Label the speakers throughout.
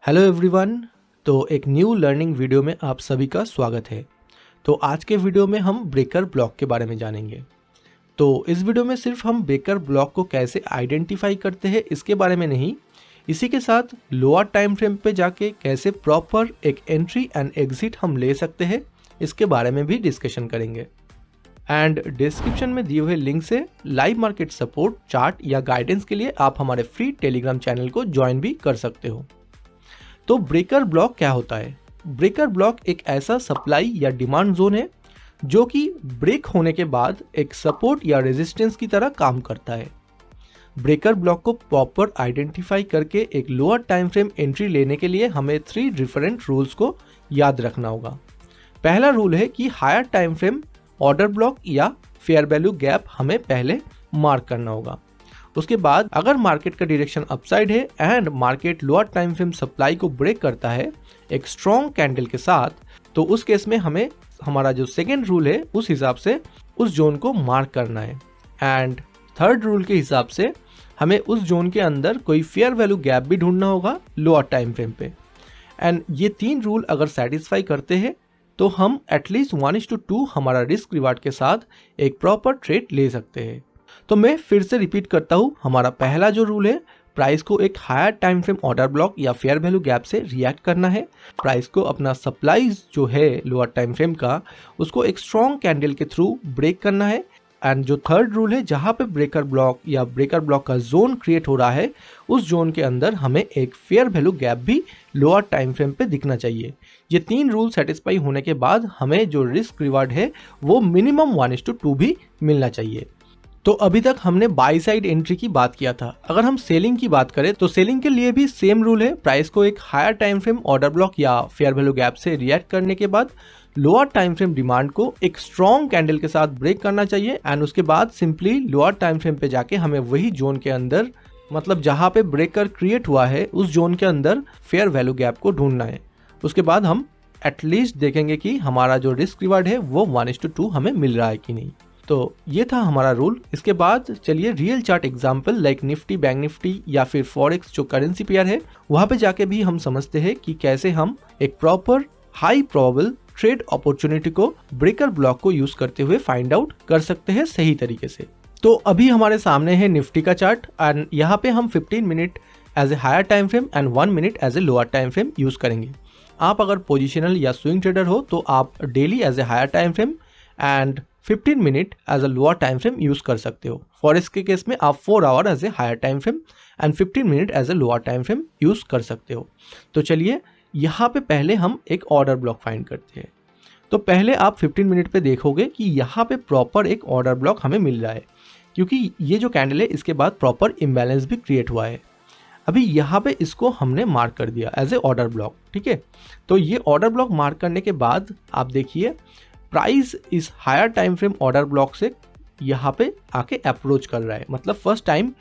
Speaker 1: Hello everyone. तो एक new learning video में आप सभी का स्वागत है। तो आज के वीडियो में हम ब्रेकर ब्लॉक के बारे में जानेंगे। तो इस वीडियो में सिर्फ हम ब्रेकर ब्लॉक को कैसे आइडेंटिफाई करते हैं इसके बारे में नहीं, इसी के साथ लोअर टाइम फ्रेम पे जाके कैसे प्रॉपर एक एंट्री एंड एग्जिट हम ले सकते हैं इसके बारे में भी डिस्कशन करेंगे। एंड डिस्क्रिप्शन में दिए हुए लिंक से लाइव मार्केट सपोर्ट, चार्ट या गाइडेंस के लिए आप हमारे फ्री टेलीग्राम चैनल को ज्वाइन भी कर सकते हो। तो ब्रेकर ब्लॉक क्या होता है? ब्रेकर ब्लॉक एक ऐसा सप्लाई या डिमांड जोन है जो कि ब्रेक होने के बाद एक सपोर्ट या रेजिस्टेंस की तरह काम करता है। ब्रेकर ब्लॉक को प्रॉपर आइडेंटिफाई करके एक लोअर टाइम फ्रेम एंट्री लेने के लिए हमें 3 डिफरेंट रूल्स को याद रखना होगा। पहला रूल है कि higher time frame order block या फेयर वैल्यू गैप हमें पहले मार्क करना होगा। उसके बाद अगर मार्केट का डायरेक्शन अपसाइड है and market lower time frame supply को ब्रेक करता है एक स्ट्रॉन्ग कैंडल के साथ, तो उस केस में हमें हमारा जो सेकेंड रूल है उस हिसाब से उस जोन को मार्क करना है। एंड थर्ड रूल के हिसाब से हमें उस जोन के अंदर कोई फेयर वैल्यू गैप भी ढूंढना होगा लोअर टाइम फ्रेम पे। एंड ये 3 रूल अगर सेटिस्फाई करते हैं तो हम एटलीस्ट 1:2 हमारा रिस्क रिवार्ड के साथ एक प्रॉपर ट्रेड ले सकते हैं। तो मैं फिर से रिपीट करता हूँ, हमारा पहला जो रूल है, प्राइस को एक higher time frame order block या फेयर वैल्यू गैप से रिएक्ट करना है। प्राइस को अपना सप्लाई जो है लोअर टाइम फ्रेम का उसको एक स्ट्रॉन्ग कैंडल के थ्रू ब्रेक करना है। एंड जो थर्ड रूल है, जहाँ पे ब्रेकर ब्लॉक या ब्रेकर ब्लॉक का जोन क्रिएट हो रहा है उस जोन के अंदर हमें एक फेयर वैल्यू गैप भी लोअर टाइम फ्रेम पे दिखना चाहिए। ये 3 रूल सेटिस्फाई होने के बाद हमें जो रिस्क रिवार्ड है वो मिनिमम 1:2 भी मिलना चाहिए। तो अभी तक हमने बाई साइड एंट्री की बात किया था। अगर हम सेलिंग की बात करें तो सेलिंग के लिए भी सेम रूल है। प्राइस को एक higher time frame order block या फेयर वैल्यू गैप से रिएक्ट करने के बाद लोअर टाइम फ्रेम डिमांड को एक स्ट्रॉन्ग कैंडल के साथ ब्रेक करना चाहिए। एंड उसके बाद सिंपली लोअर टाइम फ्रेम पे जाके हमें वही जोन के अंदर, मतलब जहां पे ब्रेकर क्रिएट हुआ है उस जोन के अंदर फेयर वैल्यू गैप को ढूंढना है। उसके बाद हम एटलीस्ट देखेंगे कि हमारा जो रिस्क रिवार्ड है वो 1:2 हमें मिल रहा है कि नहीं। तो ये था हमारा रूल। इसके बाद चलिए real chart example like Nifty, bank Nifty या फिर फॉरेक्स जो करेंसी पेयर है वहां पे जाके भी हम समझते हैं कि कैसे हम एक proper high probable trade opportunity को ब्रेकर ब्लॉक को यूज करते हुए फाइंड आउट कर सकते हैं सही तरीके से। तो अभी हमारे सामने है निफ्टी का चार्ट एंड यहाँ पे हम 15 minute as a higher time frame and 1 minute as a lower time frame use करेंगे। आप अगर पोजिशनल या स्विंग ट्रेडर हो तो आप daily as a higher time frame and 15 minute as a lower time frame use कर सकते हो। फॉरेक्स के केस में आप 4 hour as a higher time frame and 15 minute as a lower time frame use कर सकते हो। तो चलिए यहाँ पे पहले हम एक ऑर्डर ब्लॉक फाइंड करते हैं। तो पहले आप 15 मिनट पे देखोगे कि यहाँ पे प्रॉपर एक ऑर्डर ब्लॉक हमें मिल रहा है, क्योंकि ये जो कैंडल है इसके बाद प्रॉपर इम्बैलेंस भी क्रिएट हुआ है। अभी यहाँ पे इसको हमने मार्क कर दिया एज ए ऑर्डर ब्लॉक, ठीक है। तो ये ऑर्डर ब्लॉक मार्क करने के बाद आप देखिए प्राइस इस higher time frame order block से यहाँ पे आके अप्रोच कर रहा है, मतलब फर्स्ट टाइम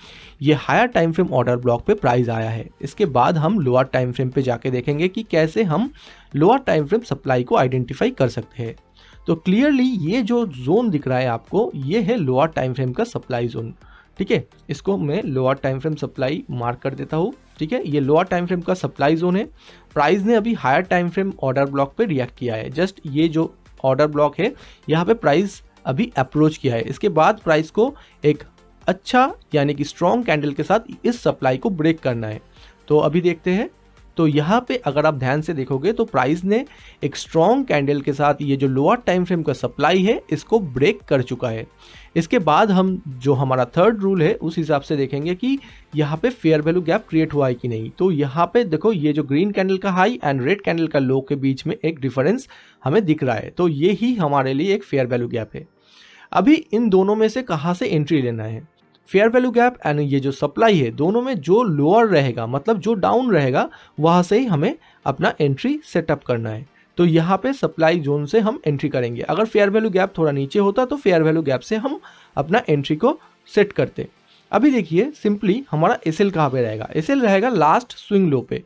Speaker 1: ये higher time frame order block पे प्राइस आया है। इसके बाद हम लोअर टाइम फ्रेम पे जाके देखेंगे कि कैसे हम लोअर टाइम फ्रेम सप्लाई को आइडेंटिफाई कर सकते हैं। तो क्लियरली ये जो जोन दिख रहा है आपको, ये है लोअर टाइम फ्रेम का सप्लाई जोन, ठीक है। इसको मैं lower time frame supply mark कर देता हूँ, ठीक है। ये लोअर टाइम फ्रेम का सप्लाई जोन है। प्राइस ने अभी higher time frame order block पे रिएक्ट किया है। जस्ट ये जो ऑर्डर ब्लॉक है यहाँ पे प्राइस अभी अप्रोच किया है। इसके बाद प्राइस को एक अच्छा यानी कि स्ट्रॉन्ग कैंडल के साथ इस सप्लाई को ब्रेक करना है। तो अभी देखते हैं। तो यहाँ पे अगर आप ध्यान से देखोगे तो प्राइस ने एक स्ट्रॉन्ग कैंडल के साथ ये जो लोअर टाइम फ्रेम का सप्लाई है इसको ब्रेक कर चुका है। इसके बाद हम जो हमारा थर्ड रूल है उस हिसाब से देखेंगे कि यहाँ पे फेयर वैल्यू गैप क्रिएट हुआ है कि नहीं। तो यहाँ पे देखो ये जो ग्रीन कैंडल का हाई एंड रेड कैंडल का लो के बीच में एक डिफरेंस हमें दिख रहा है। तो ये ही हमारे लिए एक फेयर वैल्यू गैप है। अभी इन दोनों में से कहाँ से एंट्री लेना है? फेयर वैल्यू गैप एंड ये जो सप्लाई है दोनों में जो लोअर रहेगा, मतलब जो डाउन रहेगा, वहां से ही हमें अपना एंट्री सेटअप करना है। तो यहाँ पे सप्लाई जोन से हम एंट्री करेंगे। अगर फेयर वैल्यू गैप थोड़ा नीचे होता तो फेयर वैल्यू गैप से हम अपना एंट्री को सेट करते। अभी देखिए सिंपली हमारा एसएल कहाँ पे रहेगा? एसएल रहेगा लास्ट स्विंग लो पे,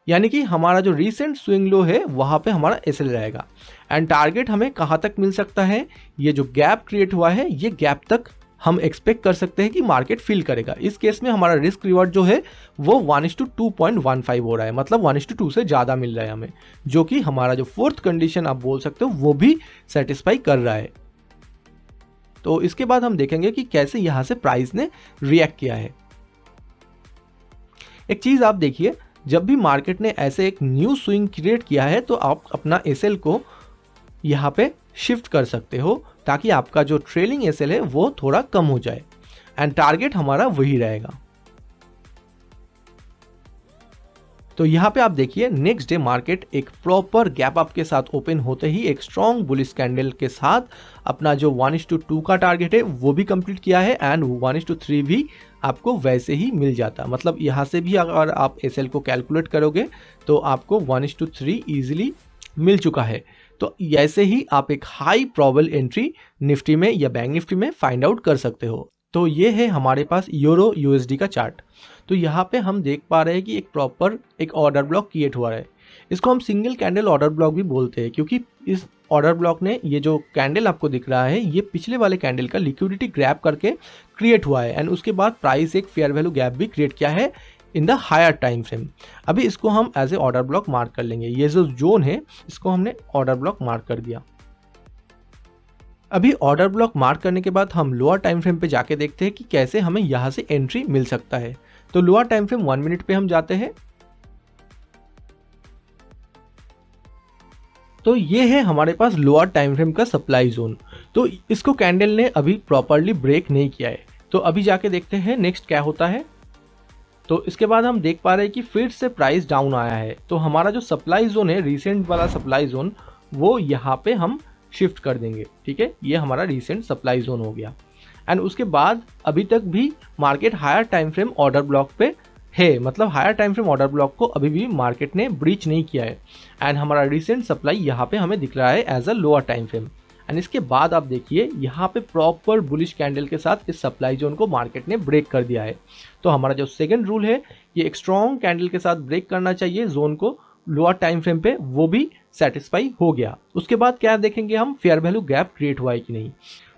Speaker 1: यानी कि हमारा जो रीसेंट स्विंग लो है वहां पे हमारा एसएल रहेगा। एंड टारगेट हमें कहाँ तक मिल सकता है? ये जो गैप क्रिएट हुआ है ये गैप तक हम एक्सपेक्ट कर सकते हैं कि मार्केट फिल करेगा। इस केस में हमारा रिस्क रिवॉर्ड जो है वो 1:2.15 हो रहा है, मतलब 1:2 से ज़्यादा मिल रहा है हमें, जो कि हमारा जो फोर्थ कंडीशन आप बोल सकते हो वो भी सेटिस्फाई कर रहा है। तो इसके बाद हम देखेंगे कि कैसे यहाँ से प्राइस ने रिएक्ट किया है। एक चीज़ आप देखिए, जब भी मार्केट ने ऐसे एक न्यू स्विंग क्रिएट किया है तो आप अपना एसएल को यहाँ पे शिफ्ट कर सकते हो, ताकि आपका जो ट्रेलिंग एसएल है वो थोड़ा कम हो जाए एंड टारगेट हमारा वही रहेगा। तो यहाँ पे आप देखिए, नेक्स्ट डे मार्केट एक प्रॉपर गैप अप के साथ ओपन होते ही एक स्ट्रॉन्ग बुलिश कैंडल के साथ अपना जो 1:2 का टारगेट है वो भी कंप्लीट किया है एंड 1:3 भी आपको वैसे ही मिल जाता। मतलब यहाँ से भी अगर आप एसएल को कैलकुलेट करोगे तो आपको 1:3 इजीली मिल चुका है। तो ऐसे ही आप एक हाई प्रोबेबल एंट्री निफ्टी में या बैंक निफ्टी में फाइंड आउट कर सकते हो। तो ये है हमारे पास यूरो यूएसडी का चार्ट। तो यहाँ पे हम देख पा रहे हैं कि एक प्रॉपर एक ऑर्डर ब्लॉक क्रिएट हुआ है। इसको हम सिंगल कैंडल ऑर्डर ब्लॉक भी बोलते हैं, क्योंकि इस ऑर्डर ब्लॉक ने, ये जो कैंडल आपको दिख रहा है, ये पिछले वाले कैंडल का लिक्विडिटी ग्रैब करके क्रिएट हुआ है एंड उसके बाद प्राइस एक फेयर वैल्यू गैप भी क्रिएट किया है in the higher time frame. अभी इसको हम as a order block mark कर लेंगे। ये जो जोन है इसको हमने ऑर्डर ब्लॉक मार्क कर दिया। अभी ऑर्डर ब्लॉक मार्क करने के बाद हम लोअर टाइम फ्रेम पे जाके देखते हैं कि कैसे हमें यहाँ से एंट्री मिल सकता है। तो लोअर टाइम फ्रेम 1 मिनट पे हम जाते हैं। तो ये है हमारे पास लोअर टाइम फ्रेम का सप्लाई जोन। तो इसको कैंडल ने अभी प्रॉपरली ब्रेक नहीं किया है। तो अभी जाके देखते हैं नेक्स्ट क्या होता है। तो इसके बाद हम देख पा रहे हैं कि फिर से प्राइस डाउन आया है। तो हमारा जो सप्लाई जोन है, रिसेंट वाला सप्लाई जोन, वो यहाँ पे हम शिफ्ट कर देंगे। ठीक है, ये हमारा रिसेंट सप्लाई जोन हो गया एंड उसके बाद अभी तक भी market higher time frame order block पे है। मतलब higher time frame order block को अभी भी मार्केट ने ब्रीच नहीं किया है एंड हमारा रिसेंट सप्लाई यहाँ पे हमें दिख रहा है as a lower time frame. And इसके बाद आप देखिए, यहाँ पे प्रॉपर बुलिश कैंडल के साथ इस सप्लाई जोन को मार्केट ने ब्रेक कर दिया है। तो हमारा जो सेकंड रूल है, ये एक स्ट्रॉन्ग कैंडल के साथ ब्रेक करना चाहिए जोन को लोअर टाइम फ्रेम पे, वो भी सेटिस्फाई हो गया। उसके बाद क्या देखेंगे हम, फेयर वैल्यू गैप क्रिएट हुआ है कि नहीं।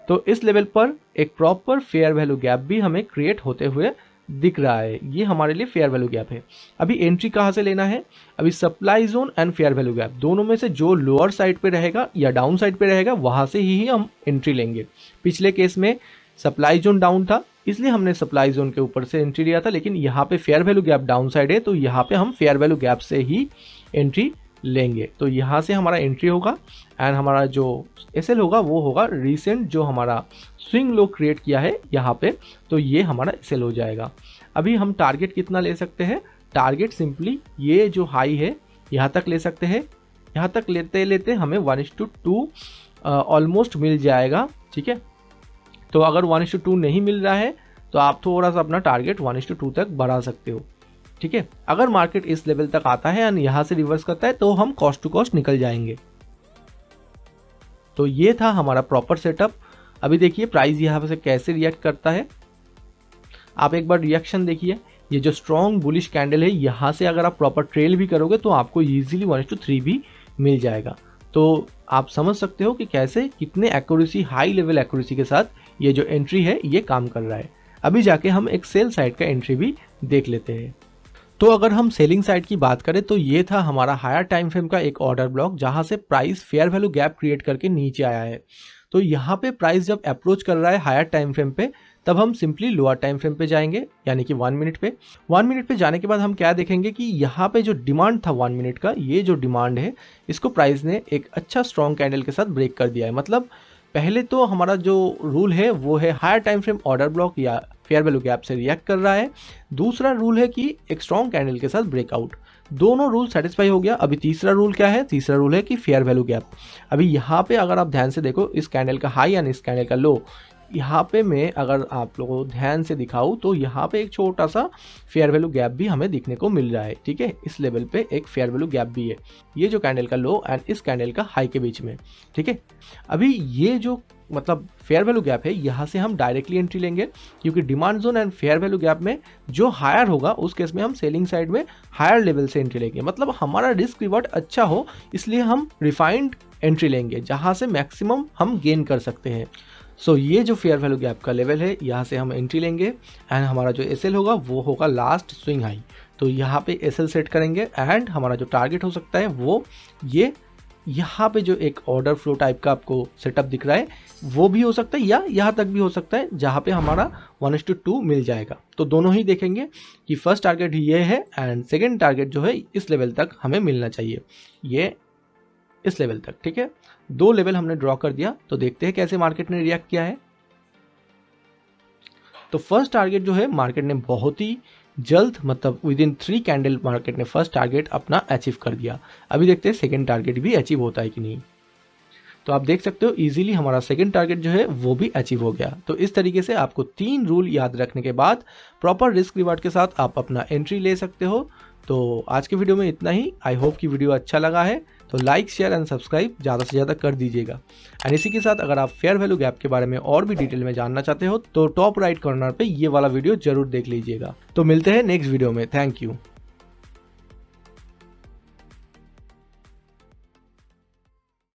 Speaker 1: तो इस लेवल पर एक प्रॉपर फेयर वैल्यू गैप भी हमें क्रिएट होते हुए दिख रहा है। ये हमारे लिए फेयर वैल्यू गैप है। अभी एंट्री कहाँ से लेना है, अभी supply zone and fair value gap दोनों में से जो लोअर साइड पे रहेगा या डाउन साइड पे रहेगा, वहां से ही हम एंट्री लेंगे। पिछले केस में सप्लाई जोन डाउन था, इसलिए हमने सप्लाई जोन के ऊपर से एंट्री लिया था, लेकिन यहाँ पे fair value gap down side है, तो यहाँ पे हम फेयर वैल्यू गैप से ही एंट्री लेंगे। तो यहाँ से हमारा एंट्री होगा एंड हमारा जो एसएल होगा वो होगा रिसेंट जो हमारा स्विंग लो क्रिएट किया है यहाँ पे, तो ये हमारा एसएल हो जाएगा। अभी हम टारगेट कितना ले सकते हैं, टारगेट सिंपली ये जो हाई है यहाँ तक ले सकते हैं। यहाँ तक लेते लेते हमें 1:2 ऑलमोस्ट मिल जाएगा। ठीक है, तो अगर 1:2 नहीं मिल रहा है तो आप थोड़ा सा अपना टारगेट 1:2 तक बढ़ा सकते हो। ठीक है, अगर मार्केट इस लेवल तक आता है और यहाँ से रिवर्स करता है तो हम कॉस्ट टू कॉस्ट निकल जाएंगे। तो ये था हमारा प्रॉपर सेटअप। अभी देखिए प्राइस यहाँ से कैसे रिएक्ट करता है। आप एक बार रिएक्शन देखिए, ये जो स्ट्रॉन्ग बुलिश कैंडल है, यहाँ से अगर आप प्रॉपर ट्रेल भी करोगे तो आपको इजीली 1:3 भी मिल जाएगा। तो आप समझ सकते हो कि कैसे कितने एक्यूरेसी, हाई लेवल एक्यूरेसी के साथ ये जो एंट्री है ये काम कर रहा है। अभी जाके हम एक सेल साइड का एंट्री भी देख लेते हैं। तो अगर हम सेलिंग साइड की बात करें तो ये था हमारा हायर टाइम फ्रेम का एक ऑर्डर ब्लॉक, जहां से price fair value gap create करके नीचे आया है। तो यहाँ पे प्राइस जब अप्रोच कर रहा है हायर टाइम फ्रेम पे, तब हम सिंपली लोअर टाइम फ्रेम पे जाएंगे, यानी कि 1 मिनट पे। 1 मिनट पे जाने के बाद हम क्या देखेंगे कि यहाँ पे जो डिमांड था 1 मिनट का, ये जो डिमांड है इसको प्राइस ने एक अच्छा स्ट्रॉन्ग कैंडल के साथ ब्रेक कर दिया है। मतलब पहले तो हमारा जो रूल है वो है higher time frame order block या फेयर वैल्यू गैप से रिएक्ट कर रहा है। दूसरा रूल है कि एक स्ट्रॉन्ग कैंडल के साथ ब्रेकआउट। दोनों रूल सेटिस्फाई हो गया। अभी तीसरा रूल क्या है, तीसरा रूल है कि फेयर वैल्यू गैप। अभी यहाँ पे अगर आप ध्यान से देखो, इस कैंडल का हाई एंड इस कैंडल का लो, यहाँ पे मैं अगर आप लोगों को ध्यान से दिखाऊं तो यहाँ पे एक छोटा सा फेयर वैल्यू गैप भी हमें दिखने को मिल रहा है। ठीक है, इस लेवल पे एक फेयर वैल्यू गैप भी है, ये जो कैंडल का लो एंड इस कैंडल का हाई के बीच में। ठीक है, अभी ये जो मतलब फेयर वैल्यू गैप है, यहाँ से हम डायरेक्टली एंट्री लेंगे, क्योंकि demand zone and fair value gap में जो हायर होगा उस केस में हम सेलिंग साइड में हायर लेवल से एंट्री लेंगे। मतलब हमारा रिस्क रिवॉर्ड अच्छा हो, इसलिए हम रिफाइंड एंट्री लेंगे जहाँ से मैक्सिमम हम गेन कर सकते हैं। सो ये जो फेयर वैल्यू गैप का लेवल है, यहाँ से हम एंट्री लेंगे एंड हमारा जो एसएल होगा वो होगा लास्ट स्विंग हाई। तो यहाँ पे एसएल सेट करेंगे एंड हमारा जो टारगेट हो सकता है वो ये यहाँ पे जो एक ऑर्डर फ्लो टाइप का आपको सेटअप दिख रहा है वो भी हो सकता है, या यहाँ तक भी हो सकता है जहाँ पे हमारा 1:2 मिल जाएगा। तो दोनों ही देखेंगे कि फर्स्ट टारगेट ये है एंड सेकेंड टारगेट जो है इस लेवल तक हमें मिलना चाहिए, ये इस लेवल तक। ठीक है, 2 लेवल हमने ड्रॉ कर दिया। तो देखते हैं कैसे मार्केट ने रिएक्ट किया है। तो फर्स्ट टारगेट जो है मार्केट ने बहुत ही जल्द, मतलब विद इन 3 कैंडल मार्केट ने फर्स्ट टारगेट अपना अचीव कर दिया। अभी देखते हैं सेकेंड टारगेट भी अचीव होता है कि नहीं। तो आप देख सकते हो इजीली हमारा सेकेंड टारगेट जो है वो भी अचीव हो गया। तो इस तरीके से आपको 3 रूल याद रखने के बाद प्रॉपर रिस्क रिवार्ड के साथ आप अपना एंट्री ले सकते हो। तो आज के वीडियो में इतना ही। आई होप कि वीडियो अच्छा लगा है, तो लाइक शेयर एंड सब्सक्राइब ज़्यादा से ज़्यादा कर दीजिएगा। एंड इसी के साथ अगर आप फेयर वैल्यू गैप के बारे में और भी डिटेल में जानना चाहते हो तो टॉप राइट कॉर्नर पे ये वाला वीडियो जरूर देख लीजिएगा। तो मिलते हैं नेक्स्ट वीडियो में। Thank you.